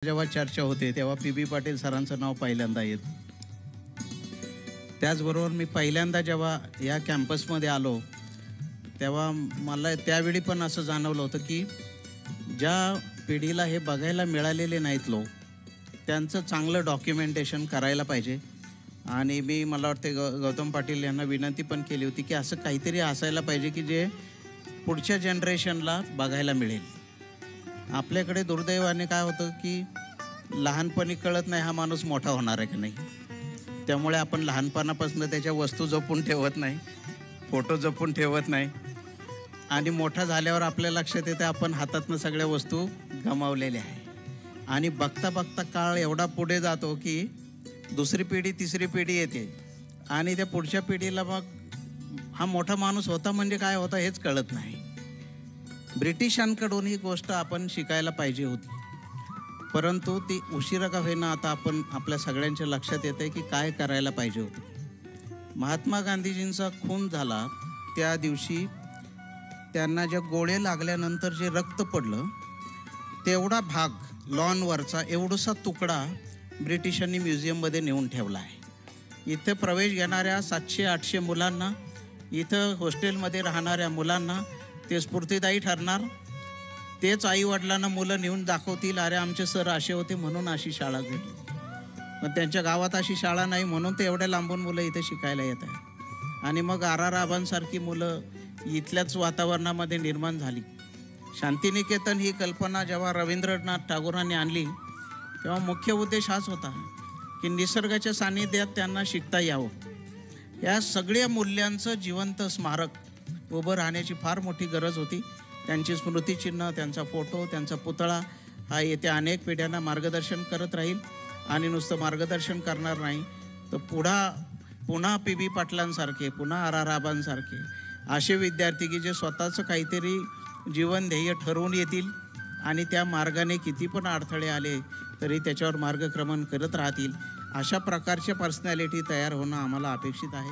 जेव्हा चर्चा होते तेव्हा पी.बी. पाटील सरांचं नाव पहिल्यांदा येतं. त्याचबरोबर मी पहिल्यांदा जेव्हा या कॅम्पसमध्ये आलो तेव्हा मला त्यावेळी पण असं जाणवलं होतं की ज्या पिढीला हे बघायला मिळालेले नाहीत लोक, त्यांचं चांगलं डॉक्युमेंटेशन करायला पाहिजे. आणि मला वाटते गौतम पाटील यांना विनंती पण केली होती की असं काहीतरी असायला पाहिजे की जे पुढच्या जनरेशनला बघायला मिळेल. आपल्याकडे दुर्दैवाने काय होतं की लहानपणी कळत नाही हा माणूस मोठा होणार आहे की नाही. त्यामुळे आपण लहानपणापासून त्याच्या वस्तू जपून ठेवत नाही, फोटो जपून ठेवत नाही आणि मोठा झाल्यावर आपल्या लक्षात येते आपण हातातनं सगळ्या वस्तू गमावलेल्या आहे. आणि बघता बघता काळ एवढा पुढे जातो की दुसरी पिढी तिसरी पिढी येते आणि त्या पुढच्या पिढीला मग हा मोठा माणूस होता म्हणजे काय होता हेच कळत नाही. ब्रिटिशांकडून ही गोष्ट आपण शिकायला पाहिजे होती, परंतु ती उशिरा का होईना आता आपण आपल्या सगळ्यांच्या लक्षात येतं की काय करायला पाहिजे होतं. महात्मा गांधीजींचा खून झाला त्या दिवशी त्यांना ज्या गोळे लागल्यानंतर जे रक्त पडलं तेवढा भाग लॉनवरचा एवढासा तुकडा ब्रिटिशांनी म्युझियममध्ये नेऊन ठेवला आहे. इथं प्रवेश घेणाऱ्या 700-800 मुलांना, इथं हॉस्टेलमध्ये राहणाऱ्या मुलांना ते स्फूर्तिदायी ठरणार. तेच आईवडिलांना मुलं नेऊन दाखवतील, अरे आमचे सर असे होते म्हणून अशी शाळा घडली. मग त्यांच्या गावात अशी शाळा नाही म्हणून ते एवढ्या लांबून मुलं इथे शिकायला येत आहेत. आणि मग आर.आर. आबांसारखी मुलं इथल्याच वातावरणामध्ये निर्माण झाली. शांतिनिकेतन ही कल्पना जेव्हा रवींद्रनाथ टागोरांनी आणली तेव्हा मुख्य उद्देश हाच होता की निसर्गाच्या सान्निध्यात त्यांना शिकता यावं. या सगळ्या मूल्यांचं जिवंत स्मारक उभं राहण्याची फार मोठी गरज होती. त्यांची स्मृतिचिन्ह, त्यांचा फोटो, त्यांचा पुतळा हा येत्या अनेक पिढ्यांना मार्गदर्शन करत राहील. आणि ध्येय मार्गदर्शन करणार नाही तर पुन्हा पी.बी. पाटलांसारखे, पुन्हा आर.आर. आबांसारखे असे विद्यार्थी की जे स्वतःचं काहीतरी जीवन ध्येय ठरवून येतील आणि त्या मार्गाने किती पण अडथळे आले तरी त्याच्यावर मार्गक्रमण करत राहतील. अशा प्रकारच्या पर्सनॅलिटी तयार होणं आम्हाला अपेक्षित आहे.